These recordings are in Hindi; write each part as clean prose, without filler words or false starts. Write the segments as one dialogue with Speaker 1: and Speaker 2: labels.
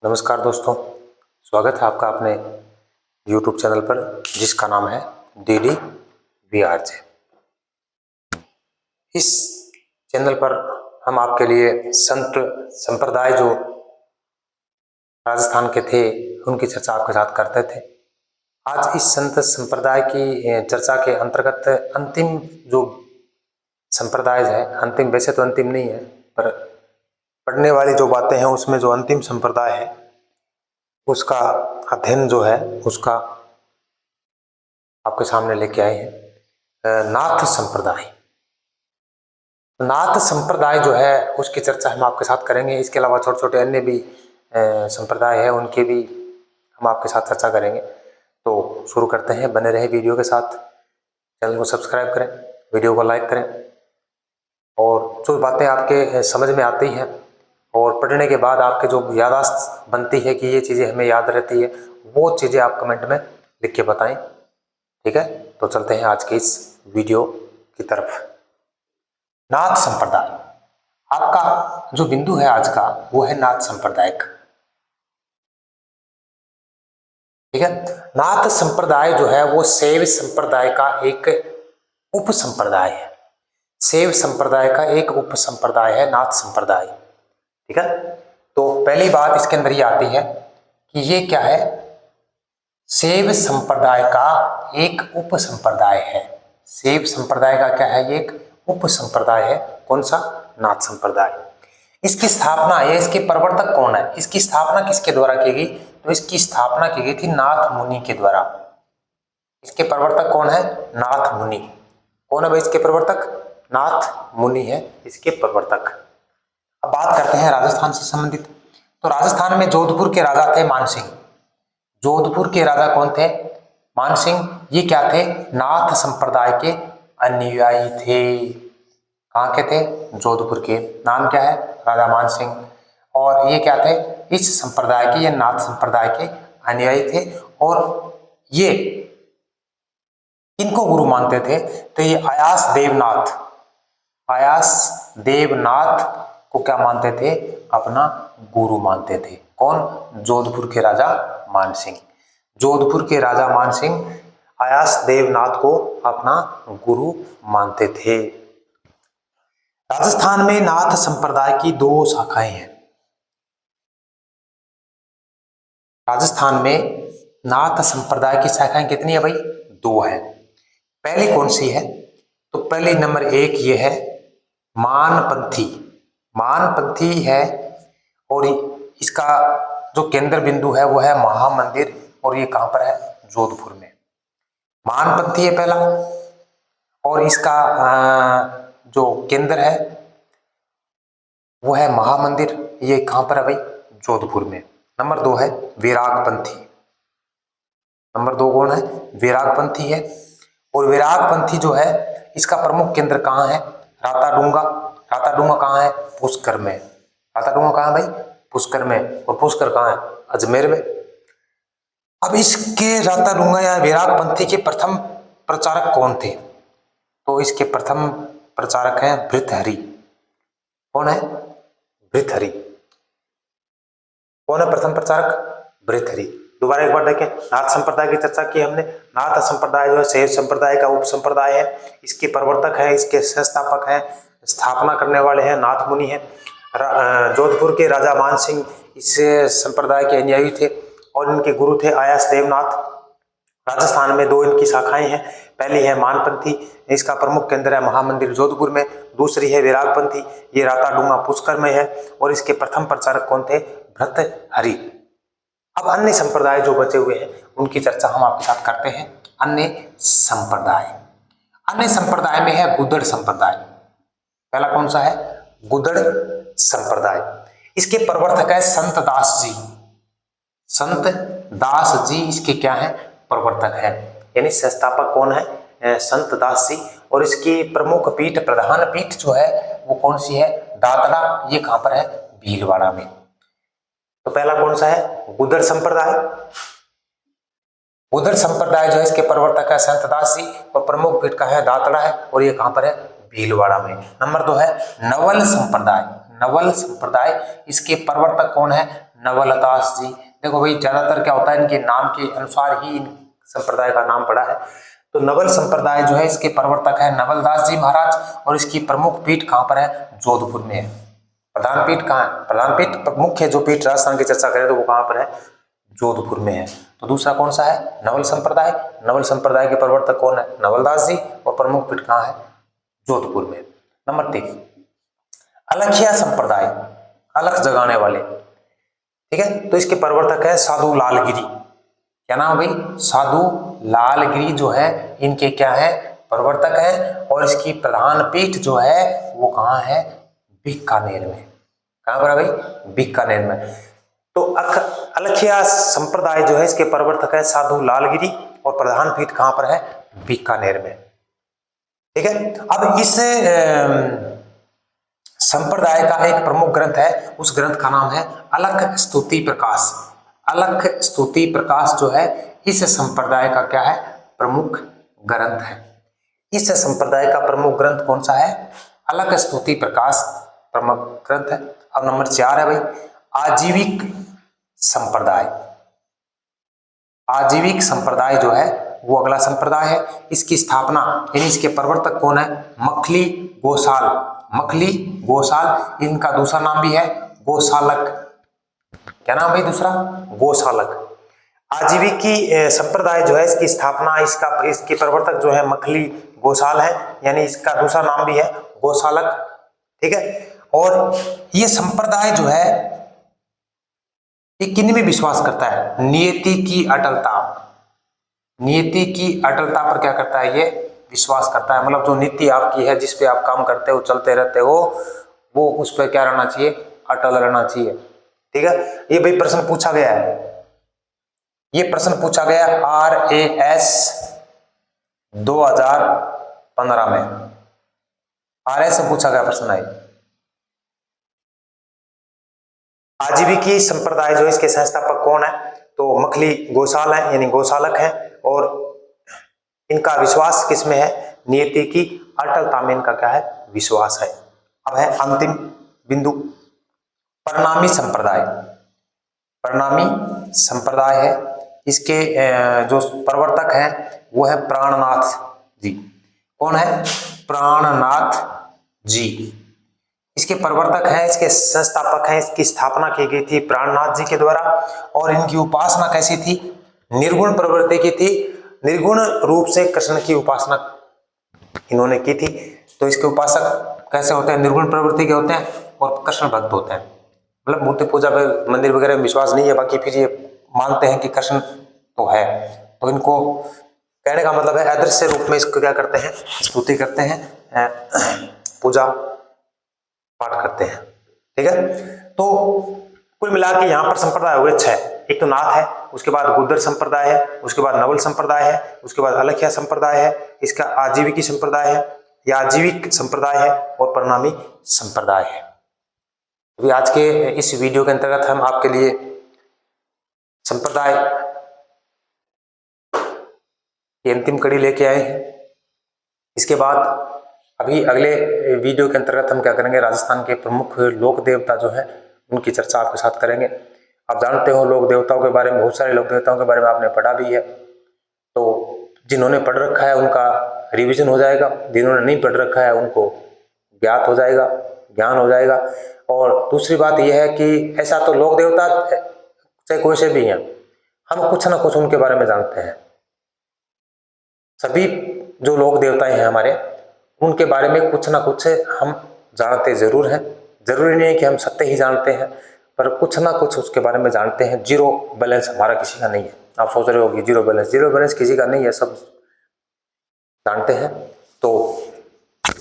Speaker 1: नमस्कार दोस्तों, स्वागत है आपका अपने YouTube चैनल पर जिसका नाम है DD VRJ। इस चैनल पर हम आपके लिए संत संप्रदाय जो राजस्थान के थे उनकी चर्चा आपके साथ करते थे। आज इस संत संप्रदाय की चर्चा के अंतर्गत अंतिम जो संप्रदाय है, अंतिम वैसे तो अंतिम नहीं है पर पढ़ने वाली जो बातें हैं उसमें जो अंतिम संप्रदाय है उसका अध्ययन जो है उसका आपके सामने लेके आए हैं। नाथ संप्रदाय। नाथ संप्रदाय जो है उसकी चर्चा हम आपके साथ करेंगे। इसके अलावा छोटे छोटे अन्य भी संप्रदाय है उनके भी हम आपके साथ चर्चा करेंगे। तो शुरू करते हैं, बने रहे वीडियो के साथ। चैनल को सब्सक्राइब करें, वीडियो को लाइक करें और जो बातें आपके समझ में आती हैं और पढ़ने के बाद आपके जो याददाश्त बनती है कि ये चीज़ें हमें याद रहती है, वो चीज़ें आप कमेंट में लिख के बताएं। ठीक है, तो चलते हैं आज के इस वीडियो की तरफ। नाथ संप्रदाय, आपका जो बिंदु है आज का वो है नाथ संप्रदाय का। ठीक है, नाथ संप्रदाय जो है वो शैव संप्रदाय का एक उप संप्रदाय है। शैव संप्रदाय का एक उप संप्रदाय है नाथ संप्रदाय। ठीक है, तो पहली बात इसके अंदर ये आती है कि ये क्या है, शैव संप्रदाय का एक उप संप्रदाय है। शैव संप्रदाय का क्या है, ये एक उप संप्रदाय है। कौन सा? नाथ संप्रदाय। इसकी स्थापना या इसके प्रवर्तक कौन है, इसकी स्थापना किसके द्वारा की गई? तो इसकी स्थापना की गई थी नाथ मुनि के द्वारा। इसके प्रवर्तक कौन है? नाथ मुनि। कौन है भाई इसके प्रवर्तक? नाथ मुनि है इसके प्रवर्तक। अब बात करते हैं राजस्थान से संबंधित। तो राजस्थान में जोधपुर के राजा थे मानसिंह। जोधपुर के राजा कौन थे? मानसिंह। ये क्या थे? नाथ संप्रदाय के अनुयायी थे। कहाँ के थे? जोधपुर के। नाम क्या है? राजा मानसिंह। और ये क्या थे? इस संप्रदाय के, ये नाथ संप्रदाय के अनुयायी थे। और ये इनको गुरु मानते थे? तो ये अयास देवनाथ, अयास देवनाथ को क्या मानते थे? अपना गुरु मानते थे। कौन? जोधपुर के राजा मानसिंह। जोधपुर के राजा मानसिंह अयास देवनाथ को अपना गुरु मानते थे। राजस्थान में नाथ संप्रदाय की दो शाखाएं हैं। राजस्थान में नाथ संप्रदाय की शाखाएं कितनी है भाई? दो है। पहली कौन सी है? तो पहली नंबर एक ये है मानपंथी। मानपंथी है और इसका जो केंद्र बिंदु है वो है महामंदिर। और ये कहां पर है? जोधपुर में। मानपंथी है पहला और इसका जो केंद्र है वो है महामंदिर। ये कहां पर है भाई? जोधपुर में। नंबर दो है विरागपंथी। नंबर दो कौन है? विरागपंथी है। और विरागपंथी जो है इसका प्रमुख केंद्र कहाँ है? राताडूंगा। राताडूंगा कहाँ है? पुष्कर में। राताडूंगा कहाँ है भाई? पुष्कर में। और पुष्कर कहाँ है? अजमेर में। अब इसके राताडूंगा या विरागपंथी के प्रथम प्रचारक कौन थे? तो इसके प्रथम प्रचारक हैं भृतहरि। कौन है? भृतहरि। कौन है प्रथम प्रचारक? भृतहरि। दोबारा एक बार देखें, नाथ संप्रदाय की चर्चा की हमने। नाथ संप्रदाय जो है शैव संप्रदाय का उप संप्रदाय है। इसके प्रवर्तक है, इसके संस्थापक है, स्थापना करने वाले हैं नाथ मुनि है। जोधपुर के राजा मानसिंह इस संप्रदाय के अनुयायी थे और इनके गुरु थे अयास देवनाथ। राजस्थान में दो इनकी शाखाएं हैं। पहली है मानपंथी, इसका प्रमुख केंद्र है महामंदिर जोधपुर में। दूसरी है विरागपंथी, ये राताडूंगा पुष्कर में है। और इसके प्रथम प्रचारक कौन थे? भृतहरि। अब अन्य संप्रदाय जो बचे हुए हैं उनकी चर्चा हम आपके साथ करते हैं। अन्य संप्रदाय, अन्य संप्रदाय में है गुदड़ संप्रदाय। पहला कौन सा है? गुदड़ संप्रदाय। इसके प्रवर्तक है संत दास जी। संत दास जी इसके क्या है? प्रवर्तक है। यानी संस्थापक कौन है? संत दास जी। और इसकी प्रमुख पीठ, प्रधान पीठ जो है वो कौन सी है? दातड़ा। ये कहां पर है? भीलवाड़ा में। तो पहला कौन सा है? गुदड़ संप्रदाय। गुदड़ संप्रदाय जो है इसके प्रवर्तक है संत दास जी और प्रमुख पीठ का है दातड़ा है। और ये कहां पर है? भीलवाड़ा में। नंबर दो है नवल संप्रदाय। नवल संप्रदाय। इसके प्रवर्तक कौन है? नवलदास जी। देखो भाई ज्यादातर क्या होता है, इनके नाम के अनुसार ही इन संप्रदाय का नाम पड़ा है। तो नवल संप्रदाय जो है इसके प्रवर्तक है नवलदास जी महाराज, और इसकी प्रमुख पीठ कहाँ पर है? जोधपुर में है। प्रधान पीठ कहाँ है? प्रधान पीठ मुख्य जो पीठ राजस्थान की चर्चा करें तो वो कहाँ पर है? जोधपुर में है। तो दूसरा कौन सा है? नवल संप्रदाय। नवल संप्रदाय के प्रवर्तक कौन है? नवलदास जी, और प्रमुख पीठ कहाँ है? जोधपुर में। नंबर 3 अलखिया संप्रदाय, अलख जगाने वाले, ठीक है। तो इसके प्रवर्तक है साधु लालगिरी। क्या नाम भाई? साधु लालगिरी जो है इनके क्या है? प्रवर्तक है। और इसकी प्रधान पीठ जो है वो कहाँ है? बीकानेर में। कहाँ पर है भाई? बीकानेर में। तो अलखिया संप्रदाय जो है इसके प्रवर्तक है साधु लालगिरी, और प्रधान पीठ कहाँ पर है? बीकानेर में, ठीक है। अब इस संप्रदाय का एक प्रमुख ग्रंथ है, उस ग्रंथ का नाम है अलख स्तुति प्रकाश। अलख स्तुति प्रकाश जो है इस संप्रदाय का क्या है? प्रमुख ग्रंथ है। इस संप्रदाय का प्रमुख ग्रंथ कौन सा है? अलख स्तुति प्रकाश प्रमुख ग्रंथ है। अब नंबर 4 है भाई आजीविक संप्रदाय। आजीविक संप्रदाय जो है वो अगला संप्रदाय है। इसकी स्थापना यानी इसके प्रवर्तक कौन है? मखली गोसाल। मखली गोसाल, इनका दूसरा नाम भी है गोसालक। क्या नाम भाई दूसरा? गोसालक। आजीविकी संप्रदाय जो है इसकी स्थापना, इसके प्रवर्तक जो है मखली गोसाल है, यानी इसका दूसरा नाम भी है गोसालक, ठीक है। और ये संप्रदाय जो है ये किन में विश्वास करता है? नियति की अटलता। नियति की अटलता पर क्या करता है? ये विश्वास करता है। मतलब जो नीति आपकी है, जिस पे आप काम करते हो, चलते रहते हो, वो उस पर क्या रहना चाहिए? अटल रहना चाहिए, ठीक है। ये भाई प्रश्न पूछा गया है, ये प्रश्न पूछा गया RAS 2015 में। RAS से पूछा गया प्रश्न है। आजीविकी संप्रदाय जो इसके संस्थापक कौन है? तो मखली गोसाल है, यानी गोसालक है, और इनका विश्वास किसमें है? नियति की अटलता में इनका क्या है? विश्वास है। अब है अंतिम बिंदु प्रणामी संप्रदाय। प्रणामी संप्रदाय है, इसके जो प्रवर्तक हैं वो है प्राणनाथ जी। कौन है? प्राणनाथ जी। इसके प्रवर्तक हैं, इसके संस्थापक हैं, इसकी स्थापना की गई थी प्राणनाथ जी के द्वारा। और इनकी उपासना कैसी थी? निर्गुण प्रवृत्ति की थी। निर्गुण रूप से कृष्ण की उपासना इन्होंने की थी। तो इसके उपासक कैसे होते हैं? निर्गुण प्रवृत्ति के होते हैं और कृष्ण भक्त होते हैं। मतलब मूर्ति पूजा पर मंदिर वगैरह में विश्वास नहीं है, बाकी फिर ये मानते हैं कि कृष्ण तो है। तो इनको कहने का मतलब है अदृश्य रूप में इसको क्या करते हैं? स्तुति करते हैं, पूजा पाठ करते हैं, ठीक है। तो कुल मिला के यहाँ पर संप्रदाय हो गए 6। एक तो नाथ है, उसके बाद गुर्जर संप्रदाय है, उसके बाद नवल संप्रदाय है, उसके बाद अलखिया संप्रदाय है, इसका आजीविकी संप्रदाय है या आजीविक संप्रदाय है, और प्रणामी संप्रदाय है। अभी आज के इस वीडियो के अंतर्गत हम आपके लिए संप्रदाय की अंतिम कड़ी लेके आए हैं। इसके बाद अभी अगले वीडियो के अंतर्गत हम क्या करेंगे? राजस्थान के प्रमुख लोक देवता जो है उनकी चर्चा आपके साथ करेंगे। आप जानते हो लोक देवताओं के बारे में, बहुत सारे लोक देवताओं के बारे में आपने पढ़ा भी है। तो जिन्होंने पढ़ रखा है उनका रिवीजन हो जाएगा, जिन्होंने नहीं पढ़ रखा है उनको ज्ञात हो जाएगा, ज्ञान हो जाएगा। और दूसरी बात यह है कि ऐसा तो लोक देवता चाहे कोई से भी हैं, हम कुछ ना कुछ उनके बारे में जानते हैं। सभी जो लोक देवताएं हैं हमारे, उनके बारे में कुछ ना कुछ हम जानते जरूर हैं। जरूरी नहीं है कि हम सत्य ही जानते हैं, पर कुछ ना कुछ उसके बारे में जानते हैं। जीरो बैलेंस हमारा किसी का नहीं है। आप सोच रहे हो कि जीरो बैलेंस किसी का नहीं है, सब जानते हैं। तो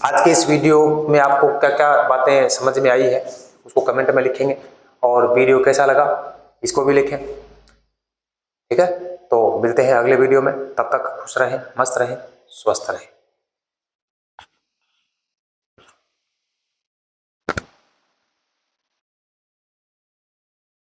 Speaker 1: आज के इस वीडियो में आपको क्या क्या बातें समझ में आई है उसको कमेंट में लिखेंगे, और वीडियो कैसा लगा इसको भी लिखें, ठीक है। तो मिलते हैं अगले वीडियो में, तब तक खुश रहें, मस्त रहें, स्वस्थ रहें।